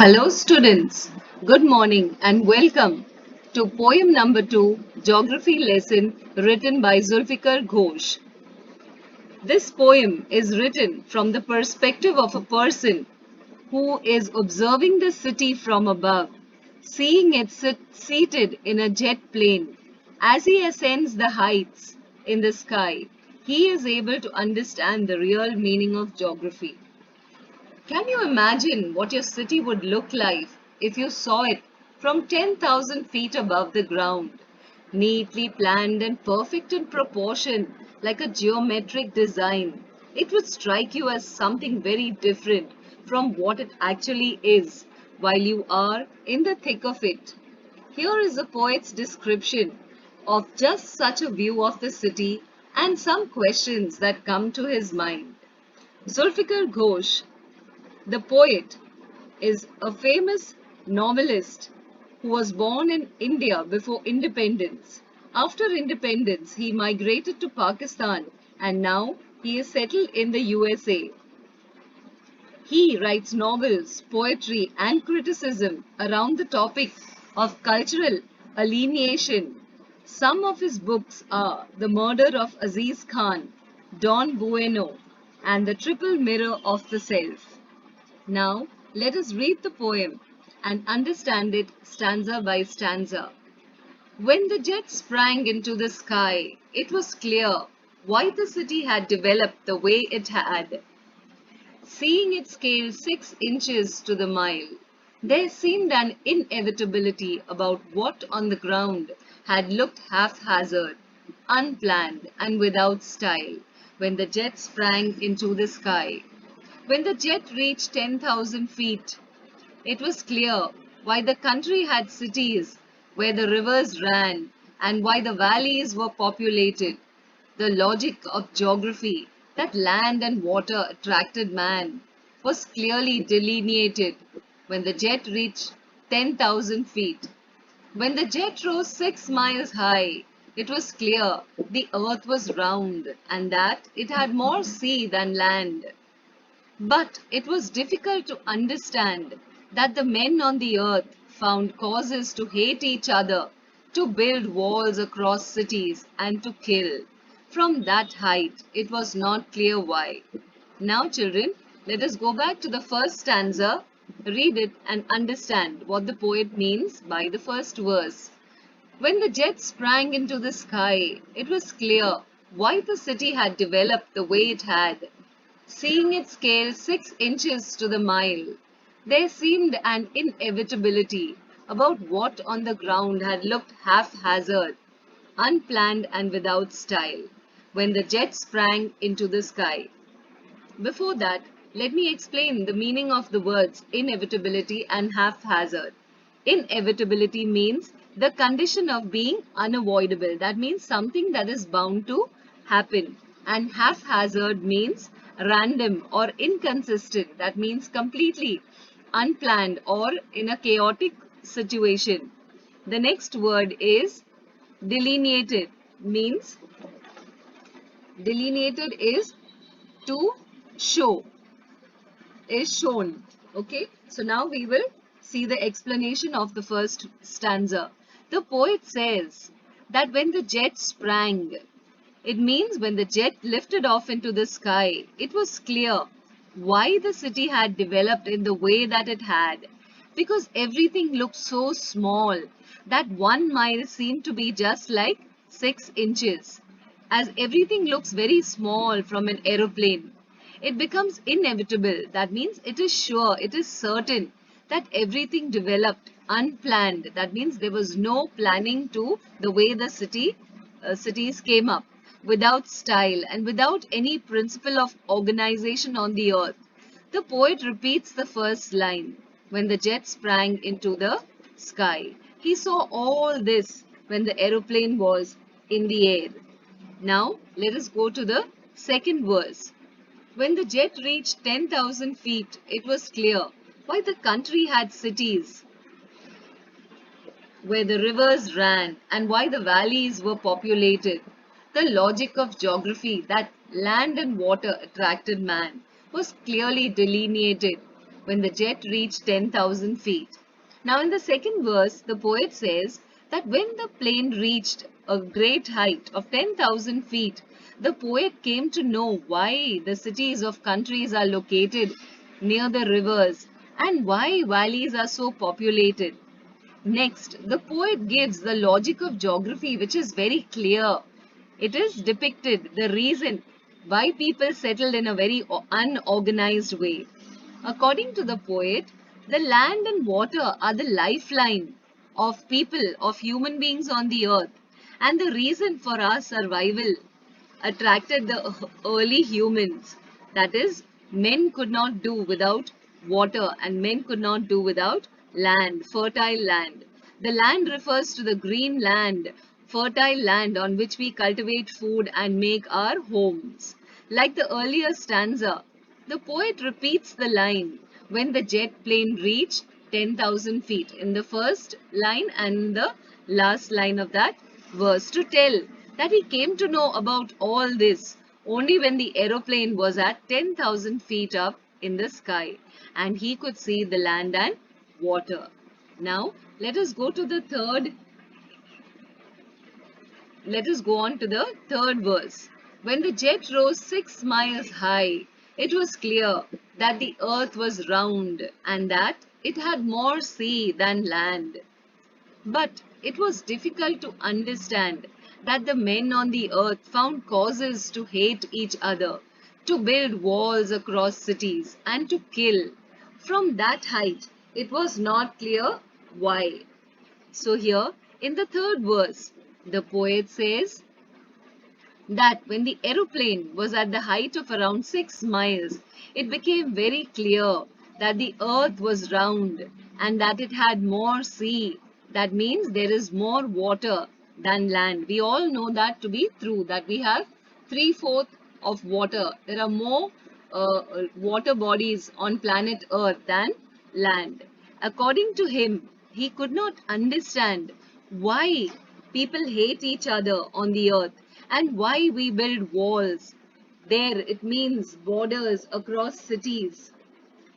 Hello students, good morning and welcome to poem number 2, Geography lesson written by Zulfikar Ghosh. This poem is written from the perspective of a person who is observing the city from above, seeing it seated in a jet plane. As he ascends the heights in the sky, he is able to understand the real meaning of geography. Can you imagine what your city would look like if you saw it from 10,000 feet above the ground? Neatly planned and perfect in proportion, like a geometric design. It would strike you as something very different from what it actually is while you are in the thick of it. Here is a poet's description of just such a view of the city and some questions that come to his mind. Zulfikar Ghosh, the poet, is a famous novelist who was born in India before independence. After independence, he migrated to Pakistan and now he is settled in the USA. He writes novels, poetry, and criticism around the topic of cultural alienation. Some of his books are The Murder of Aziz Khan, Don Bueno, and The Triple Mirror of the Self. Now, let us read the poem and understand it stanza by stanza. When the jet sprang into the sky, it was clear why the city had developed the way it had. Seeing it scale 6 inches to the mile, there seemed an inevitability about what on the ground had looked haphazard, unplanned, and without style when the jet sprang into the sky. When the jet reached 10,000 feet, it was clear why the country had cities where the rivers ran and why the valleys were populated. The logic of geography that land and water attracted man was clearly delineated when the jet reached 10,000 feet. When the jet rose 6 miles high, it was clear the earth was round and that it had more sea than land. But it was difficult to understand that the men on the earth found causes to hate each other, to build walls across cities, and to kill. From that height, it was not clear why. Now, children, let us go back to the first stanza, read it, and understand what the poet means by the first verse. When the jet sprang into the sky, it was clear why the city had developed the way it had. Seeing it scale 6 inches to the mile, there seemed an inevitability about what on the ground had looked haphazard, unplanned, and without style when the jet sprang into the sky. Before that, let me explain the meaning of the words inevitability and haphazard. Inevitability means the condition of being unavoidable. That means something that is bound to happen. And haphazard means random or inconsistent. That means completely unplanned or in a chaotic situation. The next word is delineated. Means delineated is to show, is shown. Okay, so now we will see the explanation of the first stanza. The poet says that when the jet sprang, it means when the jet lifted off into the sky, it was clear why the city had developed in the way that it had. Because everything looked so small that 1 mile seemed to be just like 6 inches. As everything looks very small from an aeroplane, it becomes inevitable. That means it is sure, it is certain that everything developed unplanned. That means there was no planning to the way the cities came up without style and without any principle of organization on the earth. The poet repeats the first line when the jet sprang into the sky. He saw all this when the aeroplane was in the air. Now, let us go to the second verse. When the jet reached 10,000 feet, it was clear why the country had cities where the rivers ran and why the valleys were populated. The logic of geography that land and water attracted man was clearly delineated when the jet reached 10,000 feet. Now, in the second verse, the poet says that when the plane reached a great height of 10,000 feet, the poet came to know why the cities of countries are located near the rivers and why valleys are so populated. Next, the poet gives the logic of geography, which is very clear. It is depicted the reason why people settled in a very unorganized way. According to the poet, the land and water are the lifeline of people, of human beings on the earth, and the reason for our survival attracted the early humans. That is, men could not do without water and men could not do without land, fertile land. The land refers to the green land, fertile land on which we cultivate food and make our homes. Like the earlier stanza, the poet repeats the line when the jet plane reached 10,000 feet in the first line and the last line of that verse to tell that he came to know about all this only when the aeroplane was at 10,000 feet up in the sky and he could see the land and water. Now, let us go on to the third verse. When the jet rose 6 miles high, it was clear that the earth was round and that it had more sea than land. But it was difficult to understand that the men on the earth found causes to hate each other, to build walls across cities, and to kill. From that height, it was not clear why. So, here in the third verse, the poet says that when the aeroplane was at the height of around 6 miles, it became very clear that the earth was round and that it had more sea. That means there is more water than land. We all know that to be true, that we have three-fourths of water. There are more water bodies on planet Earth than land. According to him, he could not understand why people hate each other on the earth and why we build walls. There it means borders across cities.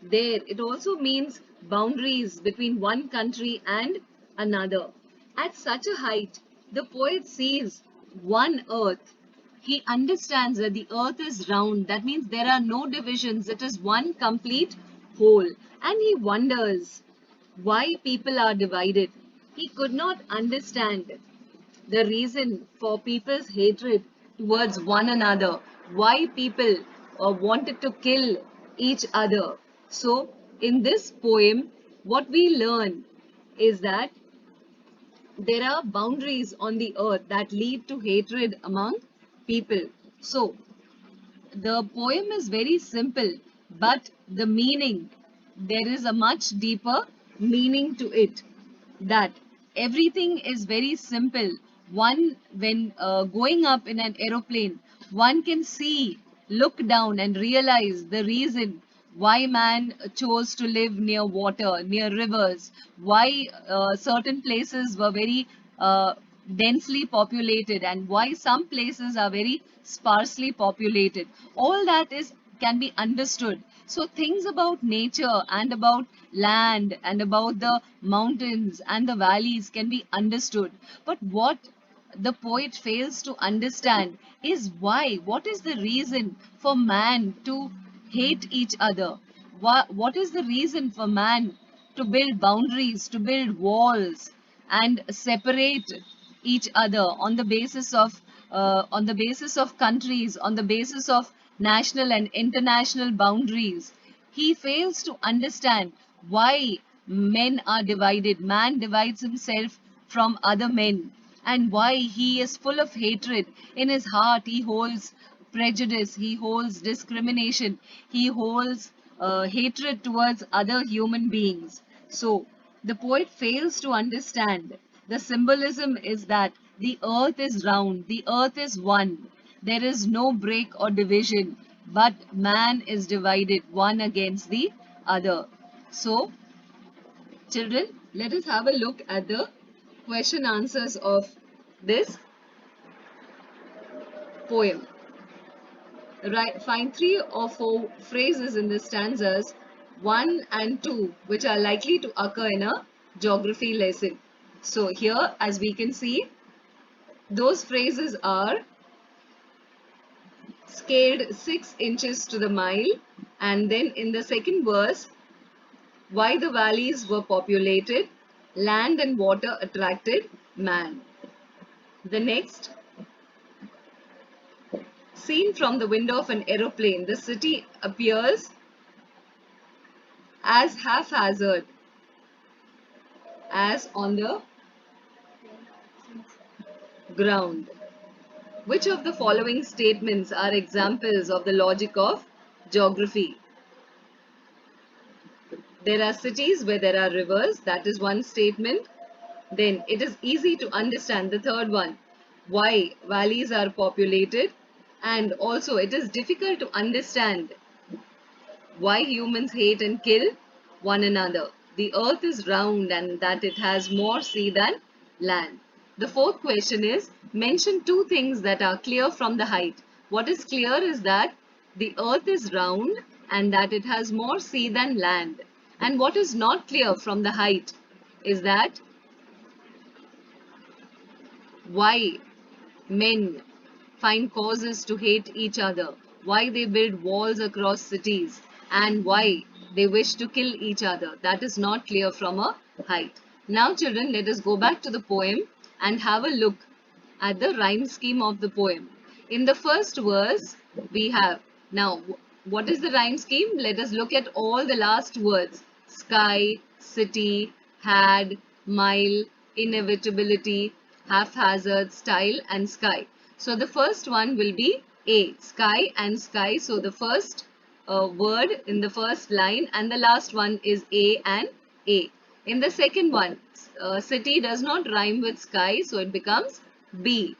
There it also means boundaries between one country and another. At such a height, the poet sees one earth. He understands that the earth is round. That means there are no divisions. It is one complete whole. And he wonders why people are divided. He could not understand the reason for people's hatred towards one another, why people wanted to kill each other. So, in this poem, what we learn is that there are boundaries on the earth that lead to hatred among people. So, the poem is very simple, but the meaning, there is a much deeper meaning to it. That everything is very simple. One, when going up in an aeroplane, one can see, look down, and realize the reason why man chose to live near water, near rivers, why certain places were very densely populated and why some places are very sparsely populated. All that is can be understood. So things about nature and about land and about the mountains and the valleys can be understood. But what the poet fails to understand is why, what is the reason for man to hate each other? What is the reason for man to build boundaries, to build walls and separate each other on the basis of countries, on the basis of national and international boundaries? He fails to understand why men are divided. Man divides himself from other men, and why he is full of hatred. In his heart, he holds prejudice, he holds discrimination, he holds hatred towards other human beings. So, the poet fails to understand. The symbolism is that the earth is round, the earth is one. There is no break or division, but man is divided one against the other. So, children, let us have a look at the question answers of this poem. Right, find three or four phrases in the stanzas 1 and 2, which are likely to occur in a geography lesson. So here, as we can see, those phrases are scaled 6 inches to the mile, and then in the second verse, why the valleys were populated, land and water attracted man. The next, seen from the window of an aeroplane, the city appears as haphazard as on the ground. Which of the following statements are examples of the logic of geography? There are cities where there are rivers, that is one statement. Then it is easy to understand, the third one, why valleys are populated, and also it is difficult to understand why humans hate and kill one another. The earth is round and that it has more sea than land. The fourth question is, mention two things that are clear from the height. What is clear is that the earth is round and that it has more sea than land. And what is not clear from the height is that why men find causes to hate each other, why they build walls across cities, and why they wish to kill each other. That is not clear from a height. Now, children, let us go back to the poem and have a look at the rhyme scheme of the poem. In the first verse, we have, now, what is the rhyme scheme? Let us look at all the last words. Sky, city, had, mile, inevitability, haphazard, style, and sky. So the first one will be A, sky and sky. So the first word in the first line and the last one is A and A. In the second one, city does not rhyme with sky, so it becomes B.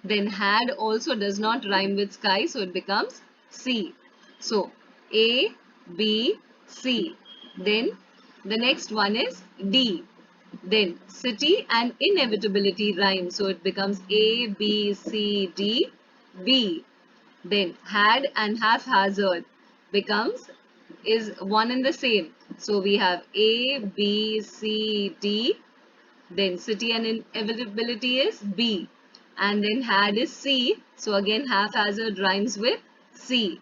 Then had also does not rhyme with sky, so it becomes C. So A, B, C. Then the next one is D. Then city and inevitability rhyme, so it becomes A, B, C, D, B. Then had and haphazard becomes is one and the same. So we have A, B, C, D. Then city and inevitability is B. And then had is C. So again haphazard rhymes with C.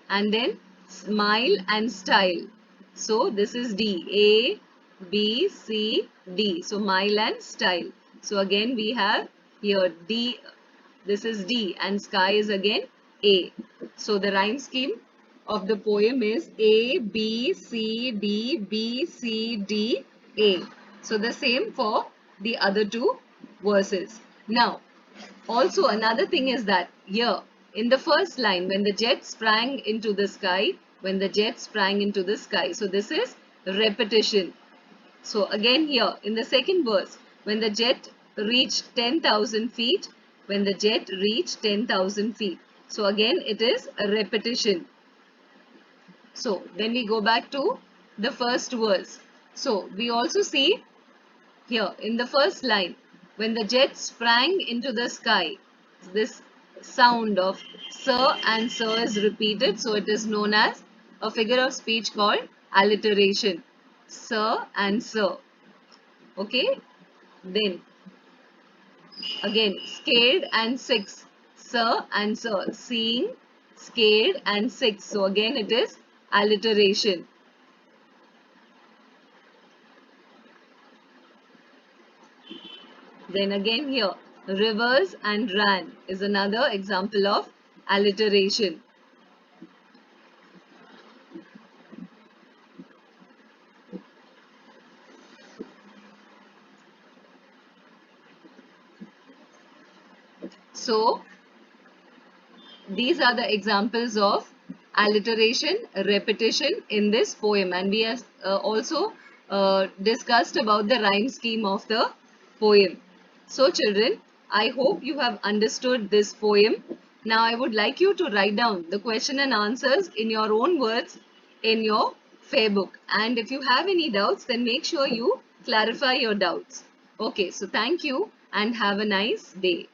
And then smile and style. So this is D. A, B, C, D. So mile and style. So again we have here D. This is D and sky is again A. So the rhyme scheme of the poem is A, B, C, D, B, C, D, A. So the same for the other two verses. Now, also another thing is that here in the first line, when the jet sprang into the sky, when the jet sprang into the sky. So this is repetition. So again here in the second verse, when the jet reached 10,000 feet, when the jet reached 10,000 feet. So again it is a repetition. So then we go back to the first verse. So we also see here in the first line, when the jet sprang into the sky, this sound of sir and sir is repeated. So it is known as a figure of speech called alliteration. Sir and sir. Okay. Then again scaled and six. Sir and sir. Seeing, scaled and six. So again it is alliteration. Then again here, rivers and ran is another example of alliteration. So, these are the examples of alliteration, repetition in this poem, and we have also discussed about the rhyme scheme of the poem. So children, I hope you have understood this poem. Now I would like you to write down the question and answers in your own words in your fair book, and if you have any doubts, then make sure you clarify your doubts. Okay, so thank you and have a nice day.